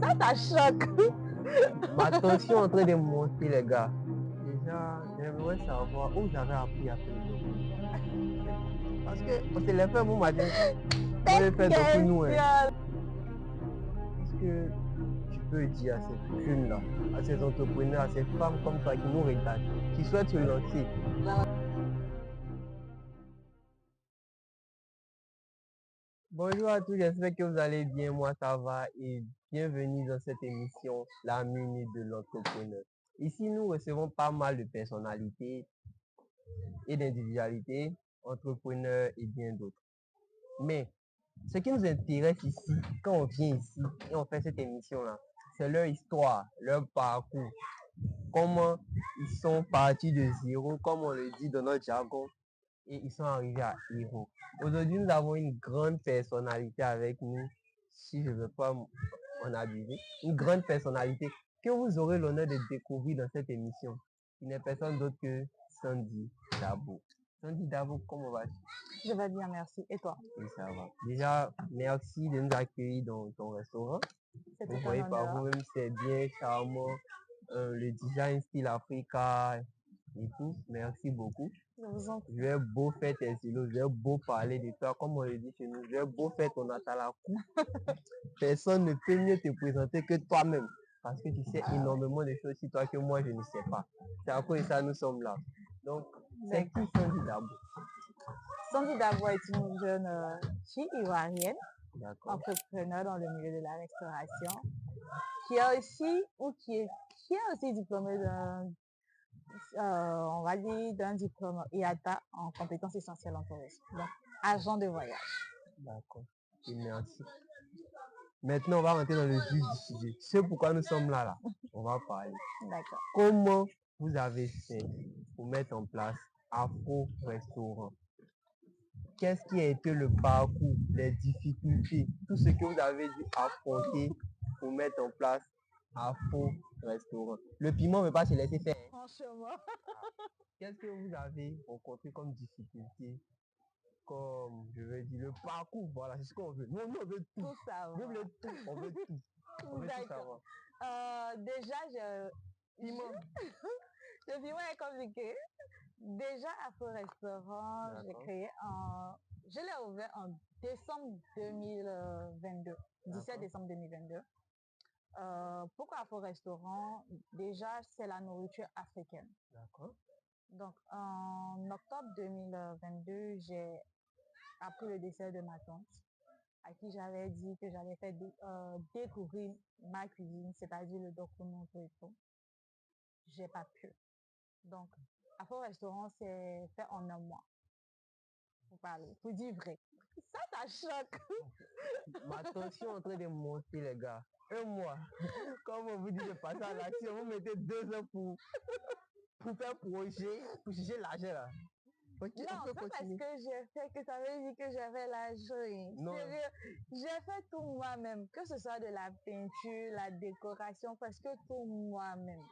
Ça choque. Ma tension est en train de monter, les gars. Déjà, j'aimerais savoir où vous avez appris à faire le doku. Parce qu'on se lève un bon matin. On veut faire doku nous. Qu'est-ce que tu peux dire à ces jeunes-là, à ces entrepreneurs, à ces femmes comme toi qui nous regardent, qui souhaitent se lancer? Bonjour à tous, j'espère que vous allez bien. Moi, ça va et bienvenue dans cette émission, la minute de l'entrepreneur. Ici, nous recevons pas mal de personnalités et d'individualités, entrepreneurs et bien d'autres. Mais ce qui nous intéresse ici, quand on vient ici et on fait cette émission-là, c'est leur histoire, leur parcours, comment ils sont partis de zéro, comme on le dit dans notre jargon, et ils sont arrivés à héros. Aujourd'hui, nous avons une grande personnalité avec nous, si je ne veux pas en abuser, une grande personnalité que vous aurez l'honneur de découvrir dans cette émission. Il n'est personne d'autre que Sandy Dabo. Sandy Dabo, comment vas-tu? Je vais bien, merci. Et toi? Oui, ça va. Déjà, merci de nous accueillir dans ton restaurant. C'était Vous un voyez par honneur. vous-même, c'est bien charmant. Le design style Africa et tout. Merci beaucoup. Je vous en prie. Je vais beau faire tes stylos, je vais beau parler de toi, comme on le dit chez nous. Je vais beau faire ton atalakou. Personne ne peut mieux te présenter que toi-même. Parce que tu sais énormément de choses sur toi que moi, je ne sais pas. C'est à cause de ça que nous sommes là. Donc, c'est qui Sandy Dabo? Sandy Dabo est une jeune fille ivoirienne, D'accord. entrepreneur dans le milieu de la restauration, qui est aussi diplômée d'un, on va dire, d'un diplôme IATA en compétences essentielles en tourisme. Donc, agent de voyage. D'accord. Et merci. Maintenant, on va rentrer dans le vif du sujet. C'est pourquoi nous sommes là. On va parler. D'accord. Comment vous avez fait pour mettre en place Afro Restaurant? Qu'est-ce qui a été le parcours, les difficultés, tout ce que vous avez dû affronter pour mettre en place Afro Restaurant? Le piment ne veut pas se laisser faire. Franchement. Qu'est-ce que vous avez rencontré comme difficulté, comme, je veux dire, le parcours? Voilà, c'est ce qu'on veut. Nous, on veut tout. Tout ça. Nous, on veut tout. On veut tout. On veut tout savoir. Déjà, Piment. le piment est compliqué. Déjà, Afro Restaurant, je l'ai ouvert en décembre 2022, 17 décembre 2022. Pourquoi Afro Restaurant? Déjà, c'est la nourriture africaine. D'accord. Donc, en octobre 2022, j'ai appris le décès de ma tante, à qui j'avais dit que j'allais faire découvrir ma cuisine, c'est-à-dire le documento et tout. J'ai pas pu. Donc, Afro Restaurant, c'est fait en un mois. Pour parler, pour dire vrai. Ça choque. Ma tension est en train de monter, les gars. Un mois. Comme on vous dit de passer à l'action, vous mettez 2 heures pour faire projet, pour chercher l'argent là. Okay, non, c'est parce que j'ai fait que ça veut dire que j'ai fait l'argent. Non. Sérieux, j'ai fait tout moi-même. Que ce soit de la peinture, la décoration, parce que tout moi-même.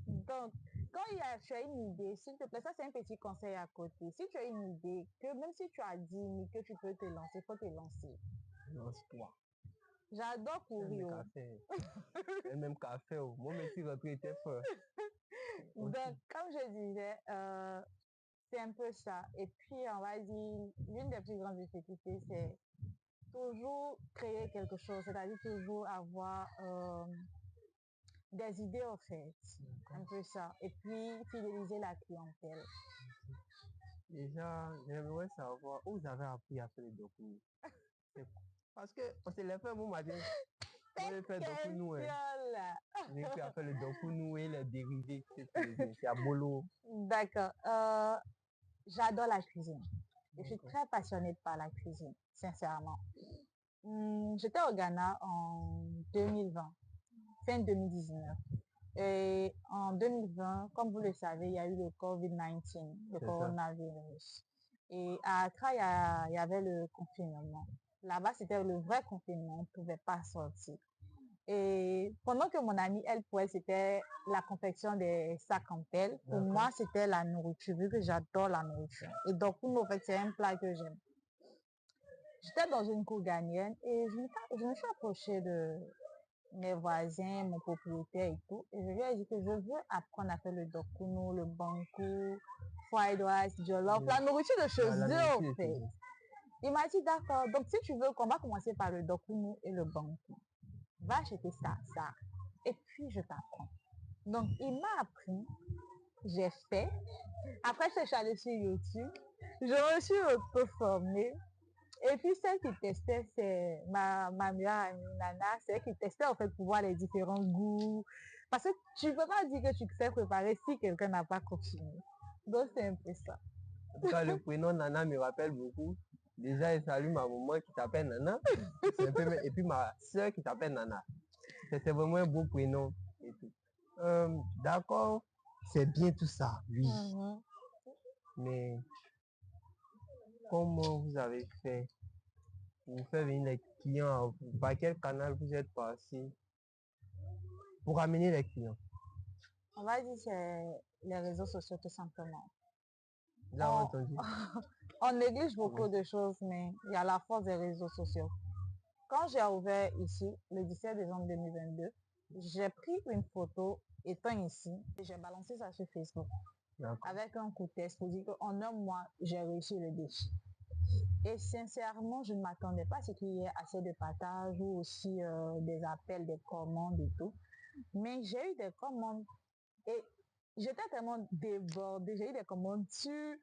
Donc, quand tu as une idée, s'il te plaît, ça c'est un petit conseil à côté. Si tu as une idée, que même si tu as 10 000, que tu peux te lancer, il faut te lancer. Lance-toi. J'adore courir. Même café. Mon métier rentré était fort. Donc, comme je disais, c'est un peu ça. Et puis, on va dire, l'une des plus grandes difficultés, c'est toujours créer quelque chose, c'est-à-dire toujours avoir des idées en fait, un peu ça. Et puis, fidéliser la clientèle. Déjà, j'aimerais savoir où vous avez appris à faire le docu. Parce qu'on se lève un bon matin. On veut faire doku nous. On a appris à faire le doku nous et les dérivés. C'est à Bolo. D'accord. J'adore la cuisine. Je suis très passionnée par la cuisine, sincèrement. J'étais au Ghana en 2020, fin 2019. Et en 2020, comme vous le savez, il y a eu le COVID-19, le coronavirus. Et à Accra, il y avait le confinement. Là-bas, c'était le vrai confinement, on ne pouvait pas sortir. Et pendant que mon amie, elle, pour elle, c'était la confection des sacs en pelle. Pour moi, c'était la nourriture, vu que j'adore la nourriture. Et donc, pour nous, en fait, c'est un plat que j'aime. J'étais dans une cour ghanéenne et je me suis approchée mes voisins, mon propriétaire et tout. Et je lui ai dit que je veux apprendre à faire le dokunu, le banku, fried rice, jollof, la nourriture de chez La eux, en nourriture, fait. Il m'a dit, d'accord. Donc, si tu veux qu'on va commencer par le dokunu et le banku, va acheter ça, ça. Et puis, je t'apprends. Donc, il m'a appris, j'ai fait. Après, je suis allée sur YouTube. Je me suis auto-formée. Et puis, celle qui testait, c'est ma meilleure amie, Nana. C'est elle qui testait, en fait, pour voir les différents goûts. Parce que tu ne peux pas dire que tu sais préparer si quelqu'un n'a pas continué. Donc, c'est un peu ça. En tout cas, le prénom Nana me rappelle beaucoup. Déjà, il salue ma maman qui s'appelle Nana. Et puis ma soeur qui s'appelle Nana. C'est vraiment un beau prénom. Et tout. D'accord, c'est bien tout ça, oui. Mais comment vous avez fait pour faire venir les clients à vous? Par quel canal vous êtes passé pour amener les clients? On va dire c'est les réseaux sociaux tout simplement. Vous avez entendu? On néglige beaucoup de choses, mais il y a la force des réseaux sociaux. Quand j'ai ouvert ici, le 17 décembre 2022, j'ai pris une photo étant ici et j'ai balancé ça sur Facebook avec un coup de test pour dire qu'en un mois, j'ai réussi le défi. Et sincèrement, je ne m'attendais pas à ce qu'il y ait assez de partages ou aussi des appels, des commandes et tout. Mais j'ai eu des commandes et j'étais tellement débordée. J'ai eu des commandes sur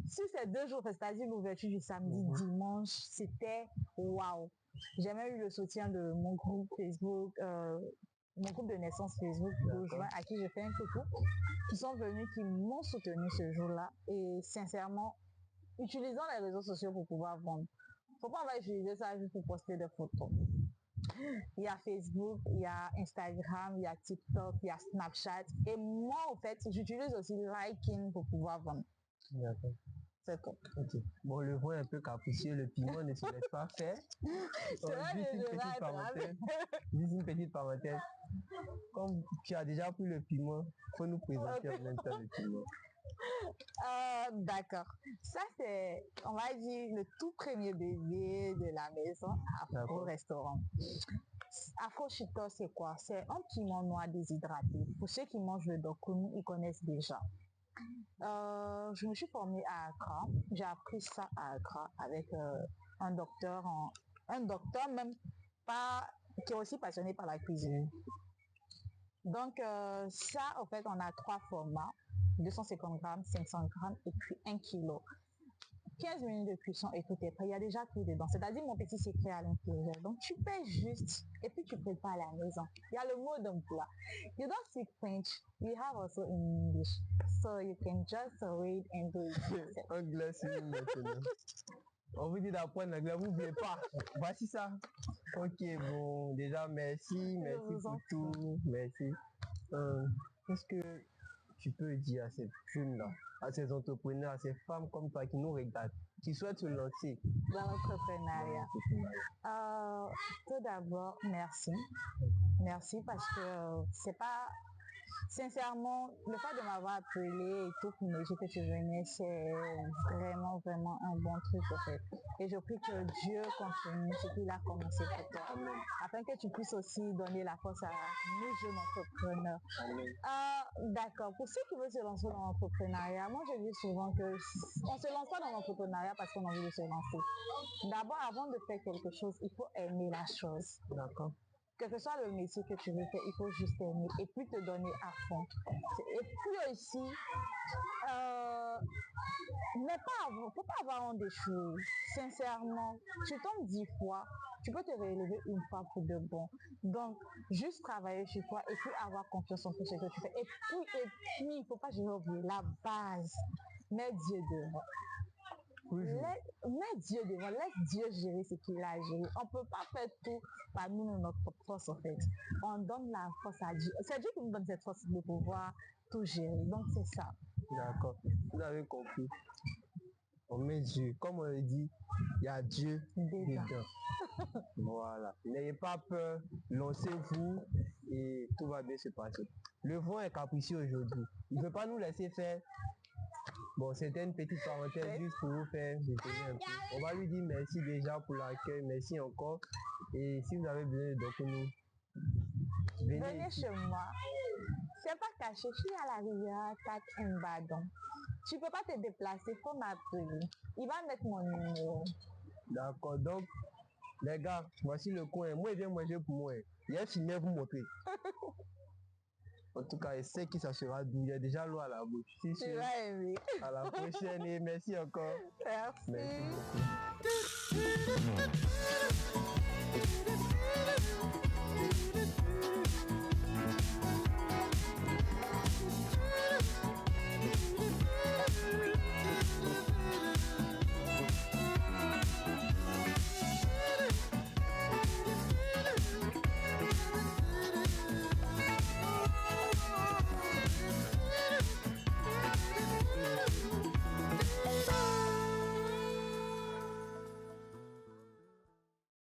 ces 2 jours, c'est-à-dire l'ouverture du samedi, dimanche, c'était waouh. J'ai même eu le soutien de mon groupe Facebook, mon groupe de naissance Facebook, à qui je fais un coucou, qui sont venus, qui m'ont soutenu ce jour-là. Et sincèrement, utilisons les réseaux sociaux pour pouvoir vendre. Faut pas on va utiliser ça juste pour poster des photos. Il y a Facebook, il y a Instagram, il y a TikTok, il y a Snapchat. Et moi, en fait, j'utilise aussi Liking pour pouvoir vendre. D'accord. C'est tout. Okay. Bon, le vin est un peu capricieux, le piment ne se laisse pas faire. Juste une petite parenthèse. Comme tu as déjà pris le piment, il faut nous présenter en même temps le piment. D'accord. Ça, c'est, on va dire, le tout premier bébé de la maison au restaurant. Afro Chito, c'est quoi? C'est un piment noir déshydraté. Pour ceux qui mangent le dokunu, ils connaissent déjà. Je me suis formée à Accra. J'ai appris ça à Accra avec un docteur même pas qui est aussi passionné par la cuisine. Donc ça, en fait, on a 3 formats, 250 grammes, 500 grammes et puis 1 kilo. 15 minutes de cuisson et tout est prêt. Il y a déjà tout dedans. C'est-à-dire mon petit secret à l'intérieur. Donc tu paies juste et puis tu prépares à la maison. Il y a le mot d'emploi. You don't speak French. We have also in English. So you can just read and do it. Anglais, c'est nous maintenant. On vous dit d'apprendre l'anglais, vous n'oubliez pas. Voici ça. Ok, bon, déjà, merci pour tout. Merci. Qu'est-ce que tu peux dire à ces jeunes-là, à ces entrepreneurs, à ces femmes comme toi qui nous regardent, qui souhaitent se lancer dans l'entrepreneuriat? Tout d'abord, merci. Merci parce que c'est pas... Sincèrement, le fait de m'avoir appelé et tout pour me dire que tu venais, c'est vraiment, vraiment un bon truc en fait. Et je prie que Dieu continue ce qu'il a commencé pour toi. Afin que tu puisses aussi donner la force à nous jeunes entrepreneurs. D'accord. Pour ceux qui veulent se lancer dans l'entrepreneuriat, moi je dis souvent que on se lance pas dans l'entrepreneuriat parce qu'on a envie de se lancer. D'abord, avant de faire quelque chose, il faut aimer la chose. D'accord. Quel que soit le métier que tu veux faire, il faut juste aimer et puis te donner à fond. Et puis aussi, faut pas avoir honte d'échouer. Sincèrement, tu tombes 10 fois, tu peux te relever une fois pour de bon. Donc, juste travailler chez toi et puis avoir confiance en tout ce que tu fais. Et puis, il faut pas oublier la base. Mets Dieu devant. Mets Dieu devant, laisse Dieu gérer ce qu'il a géré. On ne peut pas faire tout par nous, notre force en fait. On donne la force à Dieu. C'est Dieu qui nous donne cette force de pouvoir tout gérer. Donc c'est ça. D'accord. Vous avez compris. On met Dieu. Comme on le dit, il y a Dieu dedans. Voilà. N'ayez pas peur. Lancez-vous et tout va bien se passer. Le vent est capricieux aujourd'hui. Il ne veut pas nous laisser faire. Bon, c'était une petite parenthèse juste pour vous faire décoller un peu. On va lui dire merci déjà pour l'accueil, merci encore. Et si vous avez besoin de dokunu, Venez chez moi. C'est pas caché, je suis à la rivière 4 Mbadon. Tu peux pas te déplacer, il faut m'appeler. Il va mettre mon numéro. D'accord, donc, les gars, voici le coin. Moi, je viens manger pour moi. Il y a filmé pour montrer. En tout cas, je sais que ça sera doux. Il y a déjà l'eau à la bouche. Si Tu vas aimer. à la prochaine et merci encore. Merci. Merci beaucoup.